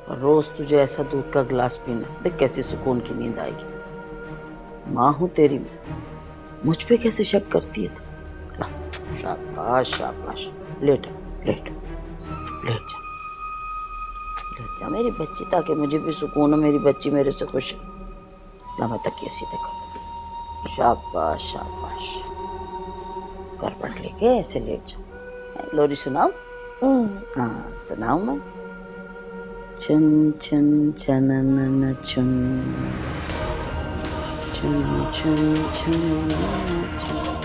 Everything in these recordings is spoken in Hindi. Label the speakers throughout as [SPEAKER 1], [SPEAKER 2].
[SPEAKER 1] और रोज तुझे ऐसा दूध का गिलास पीना, देख कैसी सुकून की नींद आएगी। माँ हूं तेरी मैं, मुझ पे कैसे शक करती है तू। ला, शाबाश शाबाश, लेट लेट लेट जा, लेट जा मेरी बच्ची, ताकि मुझे भी सुकून हो, मेरी बच्ची मेरे से खुश है। ला मैं तकिए सीधे कर दूं। शाबाश शाबाश, करवट लेके ऐसे लेट जा। लोरी सुनाओ? हाँ सुनाओ मैं। चन चन चनन चुन, चुन चुन चुन चुन।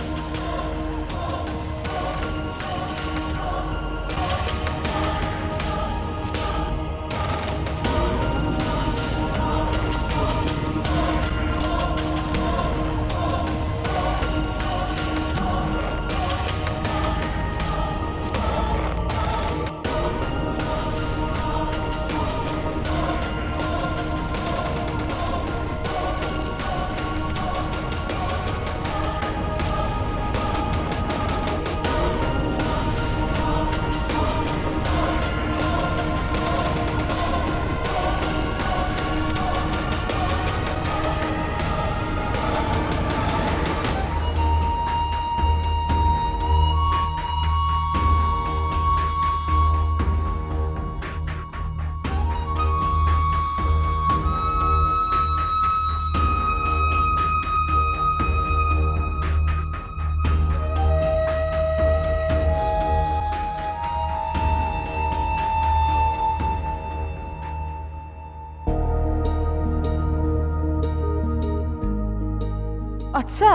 [SPEAKER 2] अच्छा,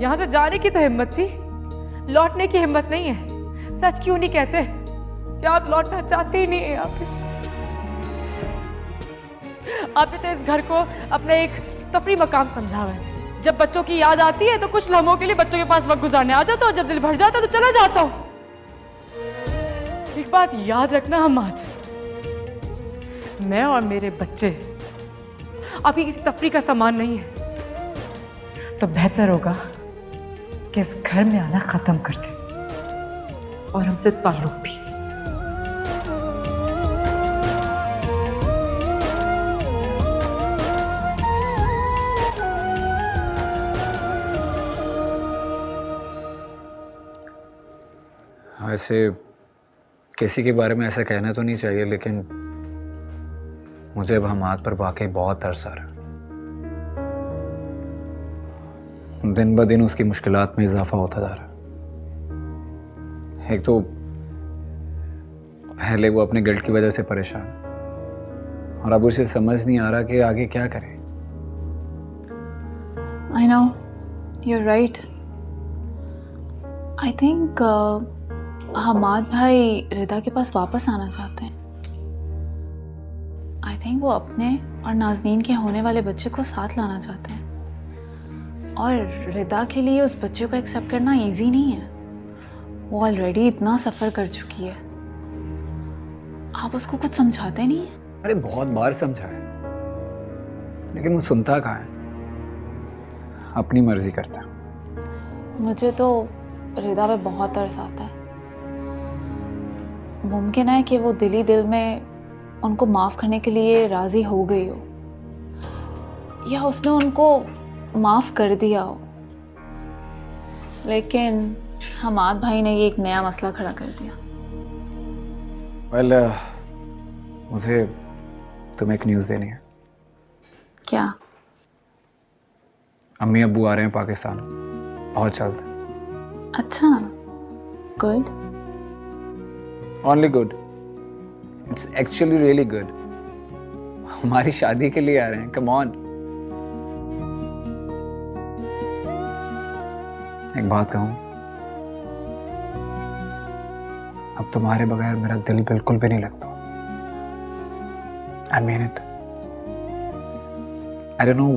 [SPEAKER 2] यहाँ से जाने की तो हिम्मत थी, लौटने की हिम्मत नहीं है। सच क्यों नहीं कहते कि आप लौटना चाहते ही नहीं है यहाँ पे? आपने तो इस घर को अपना एक तफरी मकाम समझा हुआ है। जब बच्चों की याद आती है तो कुछ लम्हों के लिए बच्चों के पास वक्त गुजारने आ जाता हूँ, जब दिल भर जाता है तो चला जाता हूँ। एक बात याद रखना हमाद, मैं और मेरे बच्चे आपकी किसी तफरी का सामान नहीं है। तो बेहतर होगा कि इस घर में आना खत्म कर दे और हमसे ताल्लुक भी।
[SPEAKER 3] वैसे किसी के बारे में ऐसा कहना तो नहीं चाहिए, लेकिन मुझे अब हमाद पर वाकई बहुत तरस आ रहा है। दिन ब दिन उसकी मुश्किलात में इजाफा होता जा रहा है। एक तो पहले वो अपने गिल्ट की वजह से परेशान, और अब उसे समझ नहीं आ रहा कि आगे क्या करे।
[SPEAKER 4] I know, you're right. I think Hammad भाई रिदा के पास वापस आना चाहते हैं। I think वो अपने और नाज़नीन के होने वाले बच्चे को साथ लाना चाहते हैं, और रिदा के लिए उस बच्चे को एक्सेप्ट करना इजी नहीं है। वो ऑलरेडी इतना सफ़र कर चुकी है। आप उसको कुछ समझाते नहीं हैं?
[SPEAKER 3] अरे बहुत बार समझाया, लेकिन वो सुनता कहाँ है, अपनी मर्जी करता है।
[SPEAKER 4] मुझे तो रिदा पे बहुत तरस आता है। मुमकिन है कि वो दिली दिल में उनको माफ़ करने के लिए राज़ी हो गई हो, या उसने उनको माफ़ कर दिया हो, लेकिन हमाद भाई ने ये एक नया मसला खड़ा कर दिया।
[SPEAKER 3] वेल, मुझे तुम्हें एक न्यूज़ देनी है।
[SPEAKER 4] क्या?
[SPEAKER 3] अम्मी अब्बू आ रहे हैं पाकिस्तान, बहुत जल्द।
[SPEAKER 4] अच्छा, good.
[SPEAKER 3] Only good, it's actually really good. हमारी शादी के लिए आ रहे हैं, कम ऑन। एक बात कहूं, अब तुम्हारे बगैर मेरा दिल बिल्कुल भी नहीं लगता। I mean it. I don't know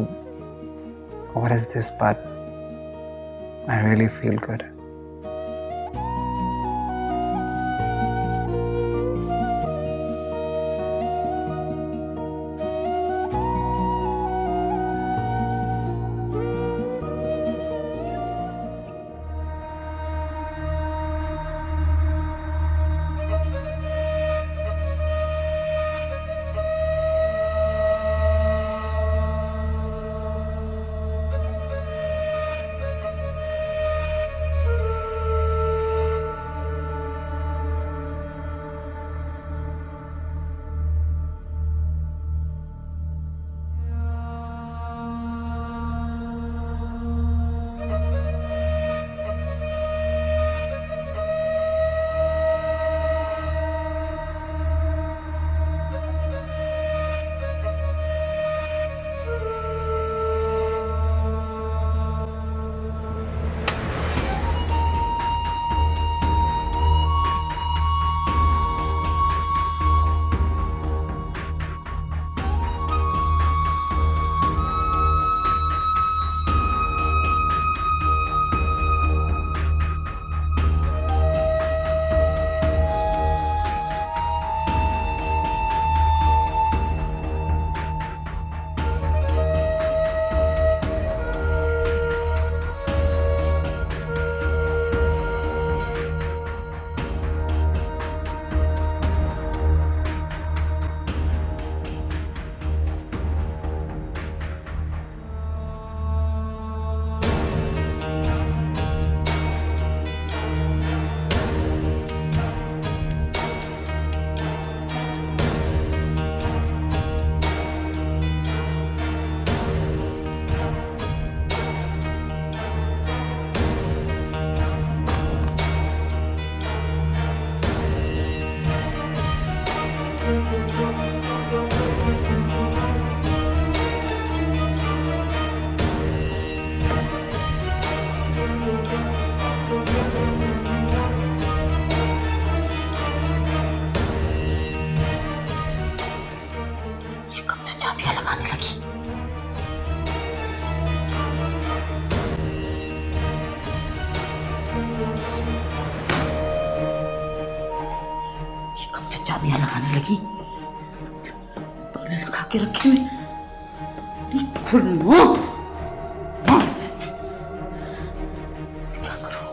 [SPEAKER 3] what is this, but I really feel good.
[SPEAKER 1] जाएगी। ताले लगा के रखे मैं खुलना। क्या करूं?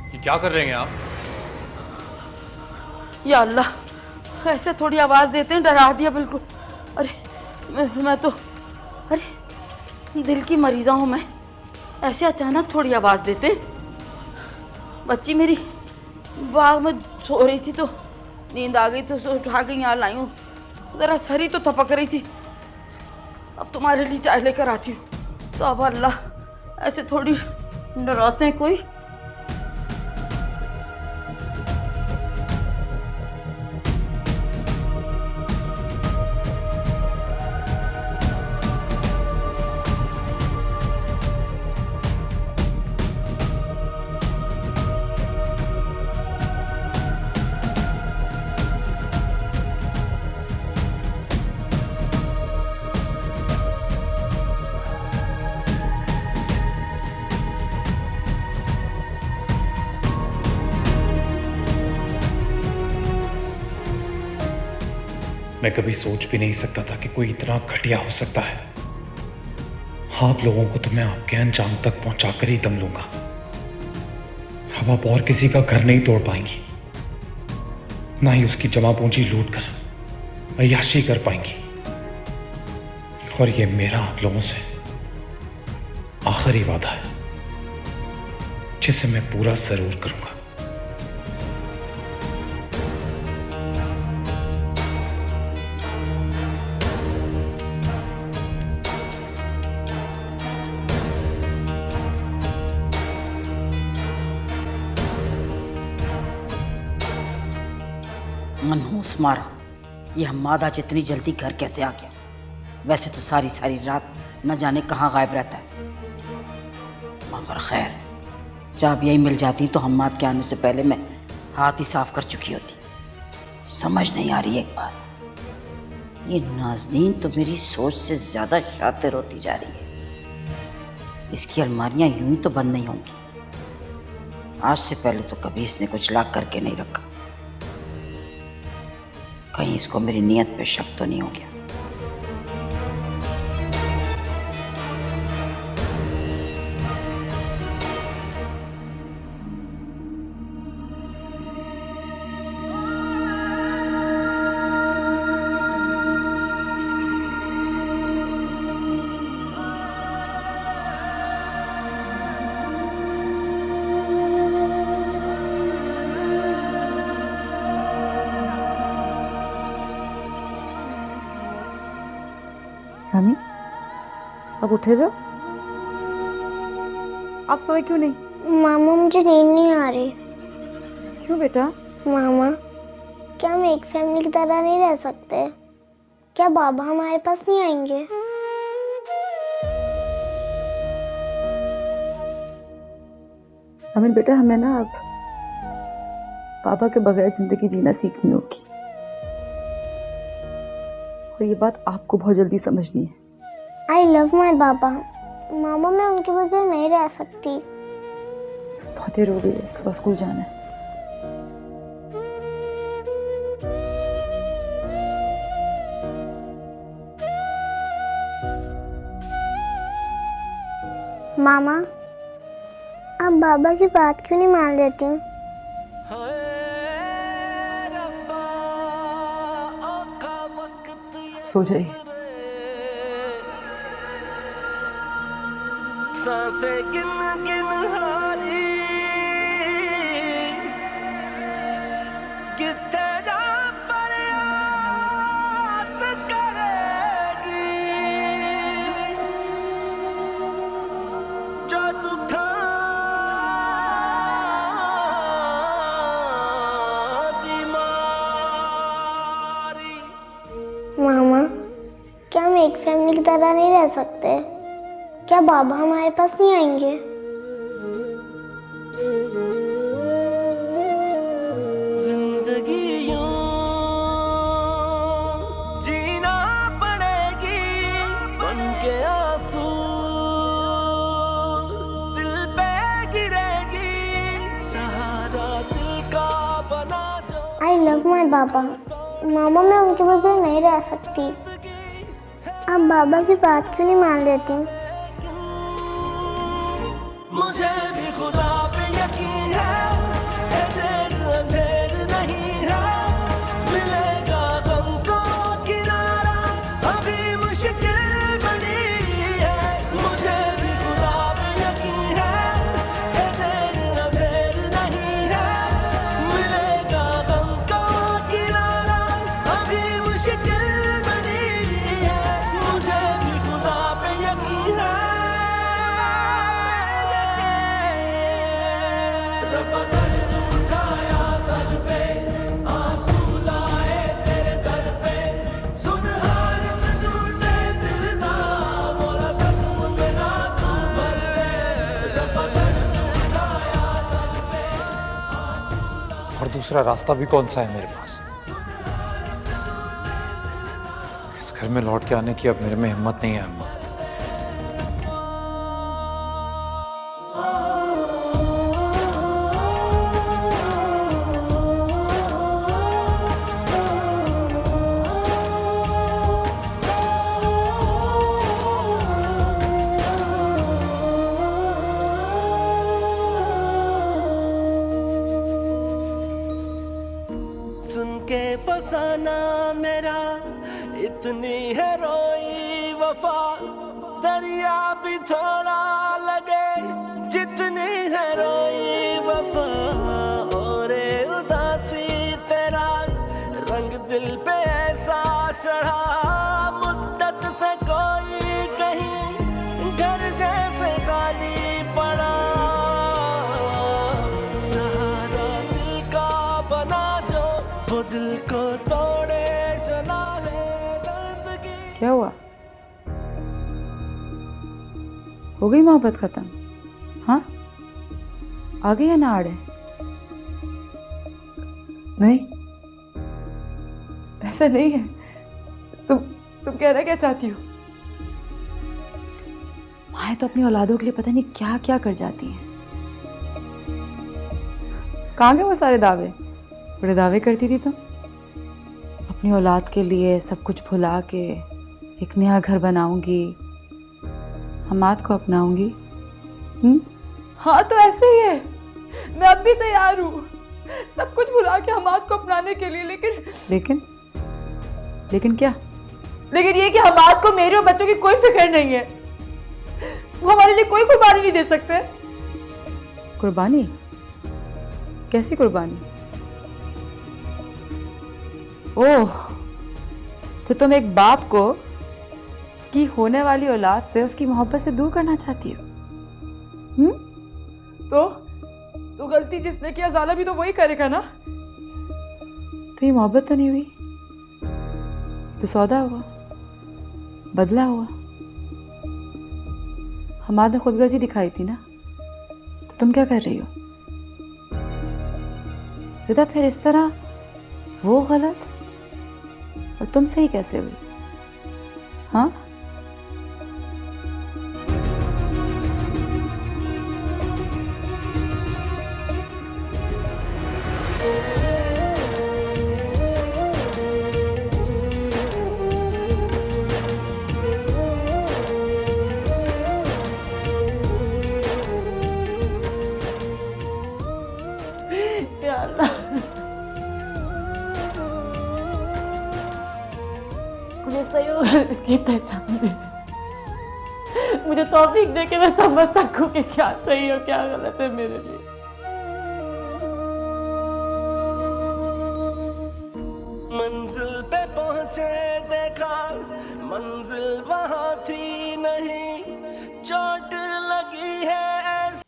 [SPEAKER 5] ये क्या कर रहे हैं आप?
[SPEAKER 1] या अल्लाह, ऐसे थोड़ी आवाज देते हैं, डरा दिया बिल्कुल। अरे मैं तो अरे दिल की मरीजा हूं मैं, ऐसे अचानक थोड़ी आवाज देते। बच्ची मेरी बाग में सो रही थी तो नींद आ गई तो उसे उठा के यहाँ लाई हूँ। जरा सरी तो थपक रही थी। अब तुम्हारे लिए चाय लेकर आती हूँ। तो अब अल्लाह, ऐसे थोड़ी डराते हैं कोई।
[SPEAKER 5] मैं कभी सोच भी नहीं सकता था कि कोई इतना घटिया हो सकता है। आप लोगों को तो मैं आपके अंजाम तक पहुंचाकर ही दम लूंगा। अब आप और किसी का घर नहीं तोड़ पाएंगी, ना ही उसकी जमा पूंजी लूट कर अय्याशी कर पाएंगी। और ये मेरा आप लोगों से आखिरी वादा है, जिसे मैं पूरा जरूर करूंगा।
[SPEAKER 1] मनहूस मारा, ये हमादा जितनी जल्दी घर कैसे आ गया? वैसे तो सारी सारी रात न जाने कहाँ गायब रहता है। मगर खैर, जब यही मिल जाती तो हम्माद के आने से पहले मैं हाथ ही साफ कर चुकी होती। समझ नहीं आ रही एक बात, ये नाज़नीन तो मेरी सोच से ज़्यादा शातिर होती जा रही है। इसकी अलमारियाँ यूं ही तो बंद नहीं होंगी। आज से पहले तो कभी इसने कुछ लाक करके नहीं रखा। कहीं इसको मेरी नीयत पे शक तो नहीं हो गया?
[SPEAKER 2] रानी, अब उठे जो? आप सोए क्यों नहीं?
[SPEAKER 6] मामा, मुझे नींद नहीं आ रही।
[SPEAKER 2] क्यों बेटा?
[SPEAKER 6] मामा, क्या हम एक फैमिली की तरह नहीं रह सकते? क्या बाबा हमारे पास नहीं आएंगे?
[SPEAKER 2] अमिन बेटा, हमें ना अब पापा के बगैर जिंदगी जीना सीखनी होगी। और ये बात आपको बहुत जल्दी समझनी है।
[SPEAKER 6] आई लव माई बाबा। मामा मैं उनके बगैर नहीं रह सकती।
[SPEAKER 4] बहुत देर हो गई है, सुबह स्कूल जाना है।
[SPEAKER 6] मामा आप बाबा की बात क्यों नहीं मान लेती?
[SPEAKER 4] सो जाइए।
[SPEAKER 7] सांसें गिन गिन हारी कितने जा फरियाद करेगी जो दुखा बीमारी।
[SPEAKER 6] मामा क्या हम एक फैमिली की तरह नहीं रह सकते? क्या बाबा हमारे पास नहीं आएंगे?
[SPEAKER 7] जिंदगी यूं जीना पड़ेगी बनके आंसू दिल पे गिरेगी सहारा दिल का बना जो।
[SPEAKER 6] आई लव माई बाबा। मामा मैं उनके बगैर नहीं रह सकती। आप बाबा की बात क्यों नहीं मान लेती?
[SPEAKER 7] मुझे भी खुदा पे यकीन है देर अंधेर नहीं है मिलेगा गम को किनारा अभी मुश्किल बनी है। मुझे भी खुदा पे यकीन है देर अंधेर नहीं है मिलेगा गम को किनारा अभी मुश्किल बनी है। मुझे भी खुदा पे यकीन है रब दर्द उठाया सर पे आंसू लाए तेरे दर पे सुन हार से टूटे दिल दा मोला जख्म मेरा तू भर दे रब दर्द उठाया सर पे
[SPEAKER 5] और दूसरा रास्ता भी कौन सा है मेरे पास? इस घर में लौट के आने की अब मेरे में हिम्मत नहीं है अम्मा।
[SPEAKER 7] सुन के फसाना मेरा इतनी है रोई वफा दरिया भी थोड़ा लगे जितनी है रोई वफा और उदासी तेरा रंग दिल पे ऐसा चढ़ा मुद्दत से कोई कहीं घर जैसे खाली पड़ा सहारा दिल का बना जो वो दिल को तोड़े चला है दर्द की।
[SPEAKER 4] क्या हुआ? हो गई मोहब्बत खत्म? हाँ, आ गई है ना आड़े? नहीं, ऐसा नहीं है। तुम कहना क्या चाहती हो? माँ तो अपनी औलादों के लिए पता नहीं क्या क्या कर जाती हैं। कहाँ गए वो सारे दावे? बड़े दावे करती थी तुम। अपनी औलाद के लिए सब कुछ भुला के एक नया घर बनाऊंगी, हमाद को अपनाऊंगी। हाँ तो ऐसे ही है। मैं अब भी तैयार हूँ सब कुछ भुला के हमाद को अपनाने के लिए। लेकिन क्या? लेकिन ये कि हमाद को मेरे और बच्चों की कोई फिक्र नहीं है। वो हमारे लिए कोई कुर्बानी नहीं दे सकते। कुर्बानी? कैसी कुर्बानी? ओह, तो तुम एक बाप को उसकी होने वाली औलाद से उसकी मोहब्बत से दूर करना चाहती हो? तो गलती जिसने किया ज़ाला भी तो वही करेगा ना। तो ये मोहब्बत तो नहीं हुई, तो सौदा हुआ, बदला हुआ। हमाद ने खुदगर्जी दिखाई थी ना, तो तुम क्या कर रही हो? रिदा फिर इस तरह वो गलत और तुम सही कैसे हुई? हाँ
[SPEAKER 2] ये पहचान दे, मुझे तौफीक दे के मैं समझ सकूं कि क्या सही और क्या गलत है मेरे लिए।
[SPEAKER 7] मंजिल पे पहुंचे देखा मंजिल वहां थी नहीं, चोट लगी है ऐसी।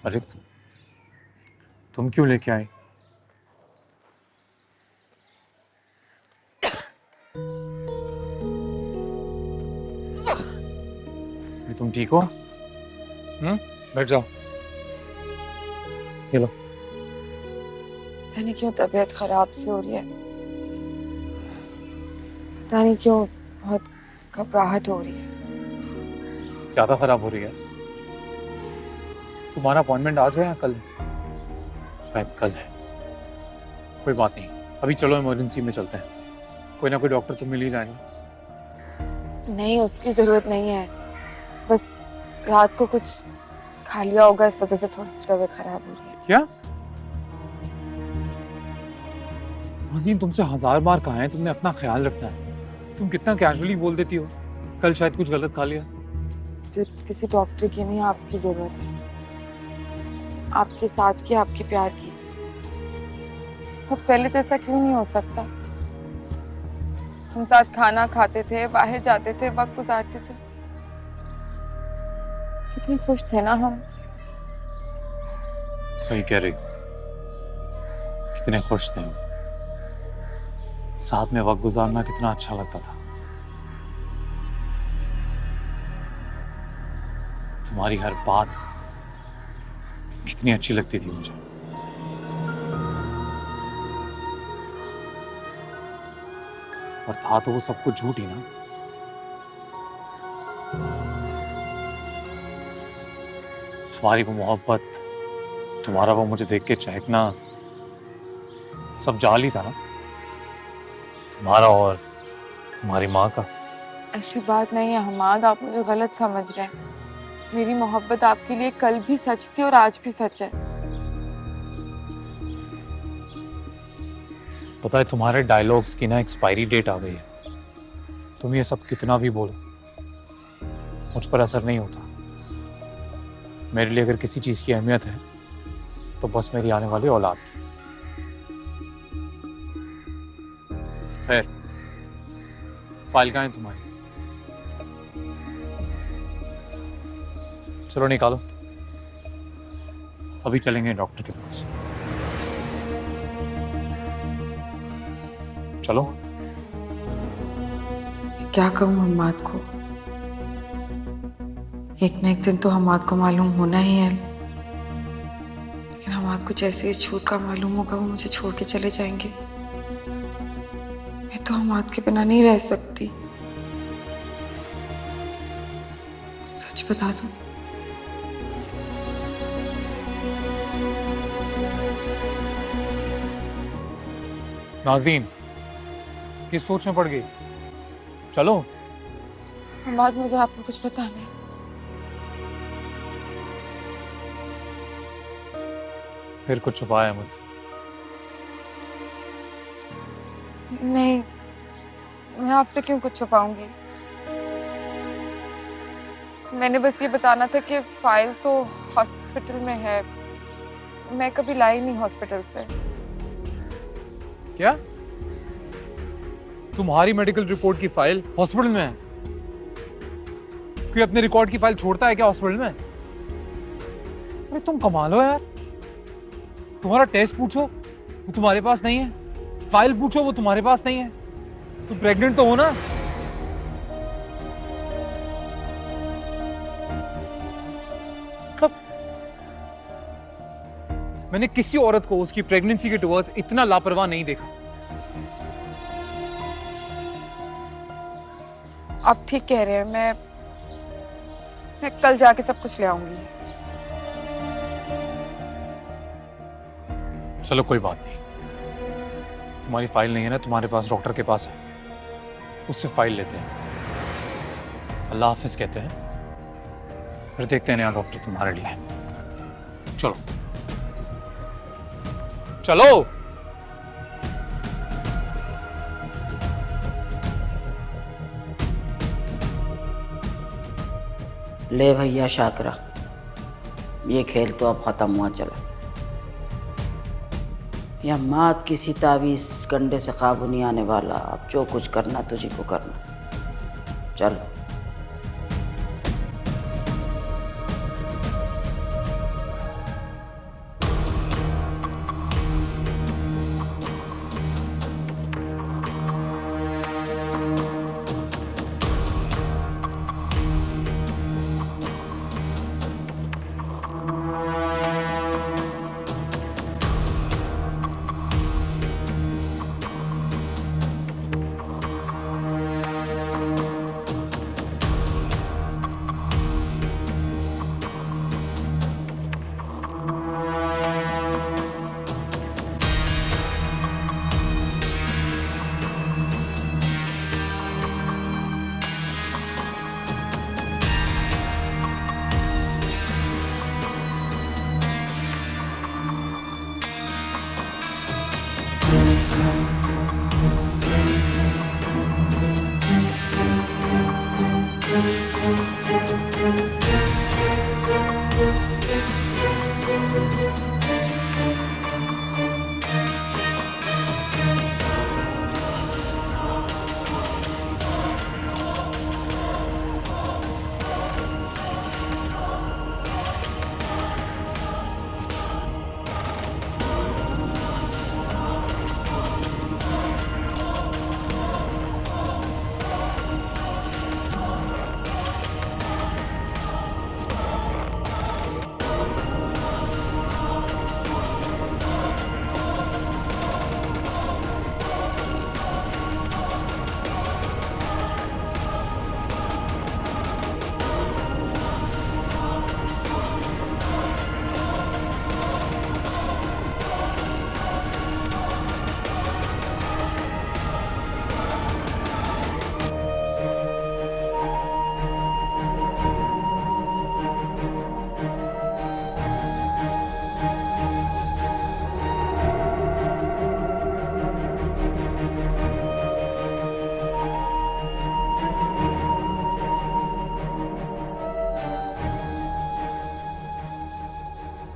[SPEAKER 5] अरे तुम क्यों लेके आई? तुम ठीक हो? बैठ जाओ। ये लो।
[SPEAKER 8] पता नहीं क्यों तबीयत खराब सी हो रही है, पता नहीं क्यों बहुत घबराहट हो रही है।
[SPEAKER 5] ज्यादा खराब हो रही है? तुम्हारा अपॉइंटमेंट आज है या कल? शायद कल है। कोई बात नहीं, अभी चलो इमरजेंसी में चलते हैं, कोई ना कोई डॉक्टर तो मिल ही जाएगा।
[SPEAKER 8] नहीं, उसकी जरूरत नहीं है, बस रात को कुछ खा लिया होगा, इस वजह से थोड़ी सी तबीयत खराब हो रही है।
[SPEAKER 5] क्या? हसीन, तुमसे 1000 बार कहा है तुमने अपना ख्याल रखना है, तुम कितना कैजुअली बोल देती हो। कल शायद कुछ गलत खा लिया।
[SPEAKER 8] मुझे किसी डॉक्टर की नहीं, आपकी जरूरत है, आपके साथ की, आपके प्यार की। सब पहले जैसा क्यों नहीं हो सकता? हम साथ खाना खाते थे, बाहर जाते थे, वक्त गुजारते थे, कितने खुश थे ना हम।
[SPEAKER 5] सही कह रही, कितने खुश थे हम। साथ में वक्त गुजारना कितना अच्छा लगता था। तुम्हारी हर बात कितनी अच्छी लगती थी मुझे। पर था तो वो सब कुछ झूठ ही ना। तुम्हारी वो मोहब्बत, तुम्हारा वो मुझे देख के चहकना, सब जाल ही था ना, तुम्हारा और तुम्हारी माँ का।
[SPEAKER 8] ऐसी बात नहीं है हमाद, आप मुझे गलत समझ रहे हैं। मेरी मोहब्बत आपके लिए कल भी सच थी और आज भी सच है।
[SPEAKER 5] पता है, तुम्हारे डायलॉग्स की ना एक्सपायरी डेट आ गई है। तुम ये सब कितना भी बोलो, मुझ पर असर नहीं होता। मेरे लिए अगर किसी चीज की अहमियत है तो बस मेरी आने वाली औलाद की। खैर, फाइल कहाँ है तुम्हारी? चलो निकालो, अभी चलेंगे डॉक्टर के पास। चलो।
[SPEAKER 8] क्या कहूँ हमाद को? एक न एक दिन तो हमाद को मालूम होना ही है, लेकिन हमाद को जैसे इस झूठ का मालूम होगा वो मुझे छोड़ के चले जाएंगे। मैं तो हमाद के बिना नहीं रह सकती। सच बता दूं,
[SPEAKER 5] नाज़रीन, किस सोच में पड़ गई? चलो।
[SPEAKER 8] हमाद मुझे आपको कुछ पता नहीं।
[SPEAKER 5] फिर कुछ छुपाया है मुझसे?
[SPEAKER 8] नहीं, मैं आपसे क्यों कुछ छुपाऊंगी। मैंने बस ये बताना था कि फाइल तो हॉस्पिटल में है, मैं कभी लाई नहीं हॉस्पिटल से।
[SPEAKER 5] क्या? तुम्हारी मेडिकल रिपोर्ट की फाइल हॉस्पिटल में है? कोई अपने रिकॉर्ड की फाइल छोड़ता है क्या हॉस्पिटल में? अरे तुम कमाल हो यार। तुम्हारा टेस्ट पूछो वो तुम्हारे पास नहीं है, फाइल पूछो वो तुम्हारे पास नहीं है। तुम प्रेग्नेंट तो हो ना? मतलब मैंने किसी औरत को उसकी प्रेगनेंसी के टुवर्ड्स इतना लापरवाह नहीं देखा।
[SPEAKER 8] आप ठीक कह रहे हैं, मैं कल जाके सब कुछ ले आऊंगी।
[SPEAKER 5] चलो कोई बात नहीं, तुम्हारी फाइल नहीं है ना, तुम्हारे पास डॉक्टर के पास है, उससे फाइल लेते हैं, अल्लाह हाफिज कहते हैं फिर देखते हैं नया डॉक्टर तुम्हारे लिए। चलो चलो।
[SPEAKER 1] ले भैया शाकरा, ये खेल तो अब खत्म हुआ चला। या मात किसी तावीज कंडे से काबू नहीं आने वाला। अब जो कुछ करना तुझे को करना। चल।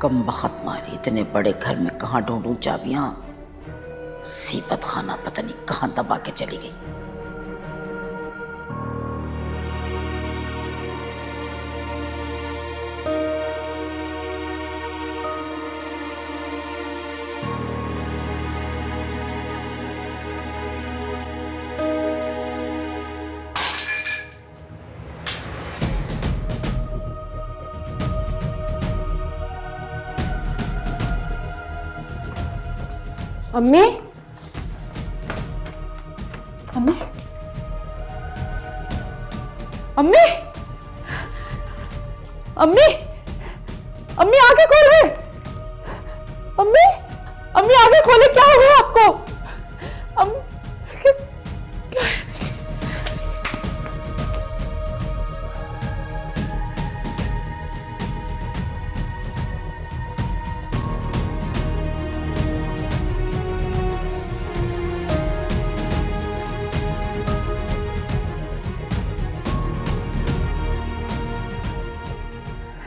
[SPEAKER 1] कम बखत मारी, इतने बड़े घर में कहाँ ढूंढूं चाबियां। सीबत खाना पता नहीं कहाँ दबा के चली गई।
[SPEAKER 2] अम्मी, अम्मी, अम्मी, अम्मी, अम्मी आगे खोले। अम्मी, अम्मी आगे खोले, क्या हो गया आपको?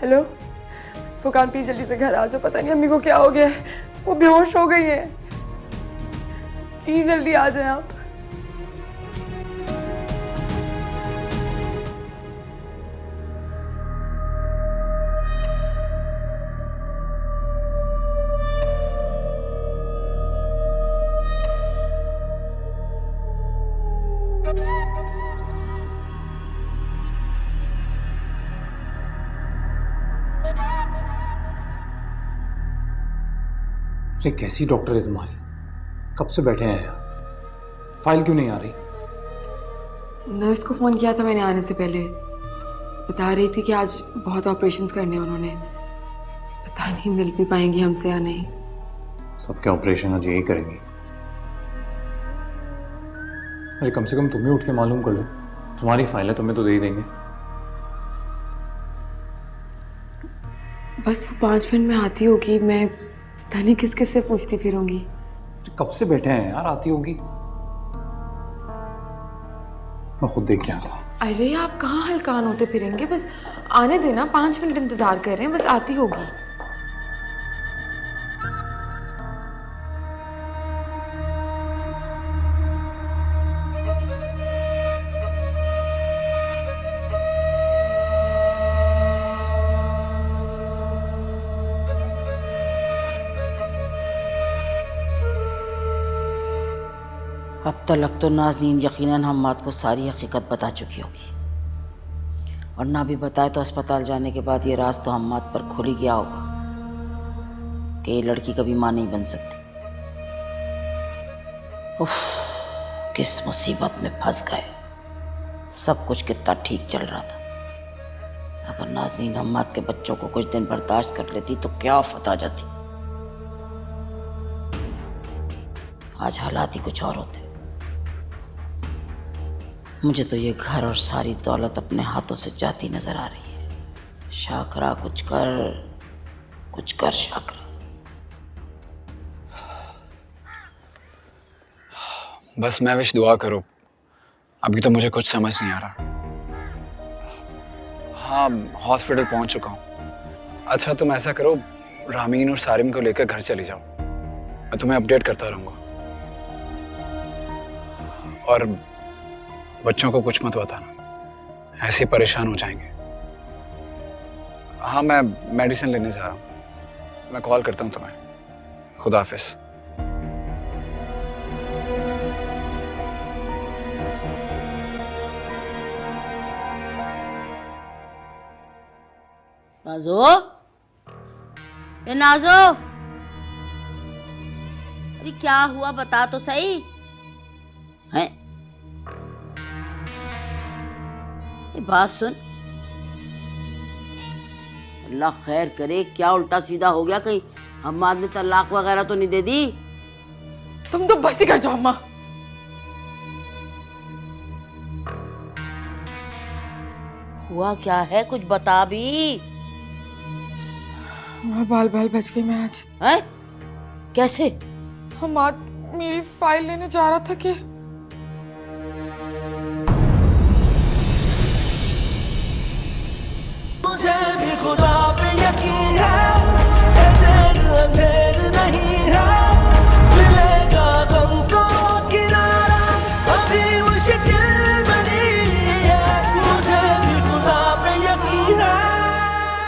[SPEAKER 2] हेलो फुकान, प्लीज जल्दी से घर आ जाओ। पता नहीं अम्मी को क्या हो गया है, वो बेहोश हो गई है। प्लीज जल्दी आ जाए आप।
[SPEAKER 5] अरे कैसी डॉक्टर है तुम्हारी? कब से बैठे हैं यहाँ? फाइल क्यों नहीं आ रही?
[SPEAKER 8] नर्स को फ़ोन किया था मैंने आने से पहले। बता रही थी कि आज बहुत ऑपरेशंस करने हैं उन्होंने। पता नहीं मिल भी पाएंगी हमसे या नहीं।
[SPEAKER 5] सबके ऑपरेशन आज यही करेंगी। अरे कम से कम तुम्हें उठ के मालूम कर लो। तुम्हारी फाइल है, तुम्हें तो दे ही देंगे।
[SPEAKER 8] बस वो 5 मिनट में आती होगी, मैं धनी किस किस से पूछती फिरूंगी।
[SPEAKER 5] कब से बैठे हैं यार, आती होगी। मैं खुद देख के आता हूँ।
[SPEAKER 8] अरे आप कहाँ हलकान होते फिरेंगे, बस आने देना, 5 मिनट इंतजार कर रहे हैं, बस आती होगी।
[SPEAKER 1] अब तक तो नाज़नीन यकीनन हम्माद को सारी हकीकत बता चुकी होगी, और ना भी बताए तो अस्पताल जाने के बाद ये राज तो हम्माद पर खुल ही गया होगा कि ये लड़की कभी माँ नहीं बन सकती। उफ, किस मुसीबत में फंस गए। सब कुछ कितना ठीक चल रहा था। अगर नाज़नीन हम्माद के बच्चों को कुछ दिन बर्दाश्त कर लेती तो क्या आफत आ जाती। आज हालात ही कुछ और होते। मुझे तो ये घर और सारी दौलत अपने हाथों से जाती नजर आ रही है। शाकरा कुछ कर शाकरा।
[SPEAKER 3] बस मैं विश दुआ करो, अभी तो मुझे कुछ समझ नहीं आ रहा। हाँ, हॉस्पिटल पहुंच चुका हूँ। अच्छा तुम ऐसा करो, रामीन और सारिम को लेकर घर चली जाओ, मैं तुम्हें अपडेट करता रहूँगा। और बच्चों को कुछ मत बताना, ऐसे परेशान हो जाएंगे। हाँ, मैं मेडिसिन लेने जा रहा हूँ, मैं कॉल करता हूँ तुम्हें। खुदा हाफिज।
[SPEAKER 1] नाजो, ए नाजो, अरे क्या हुआ बता तो सही है। ये बात सुन, अल्लाह खैर करे, क्या उल्टा सीधा हो गया? कहीं हम्माद ने तलाक वगैरह तो नहीं दे दी?
[SPEAKER 8] तुम तो बस ही कर जाओ अम्मा।
[SPEAKER 1] हुआ क्या है, कुछ बता भी।
[SPEAKER 8] मैं बाल बच गई मैं आज।
[SPEAKER 1] है? कैसे?
[SPEAKER 8] हम आज मेरी फाइल लेने जा रहा था कि
[SPEAKER 7] मुझे भी खुदा पे यकीन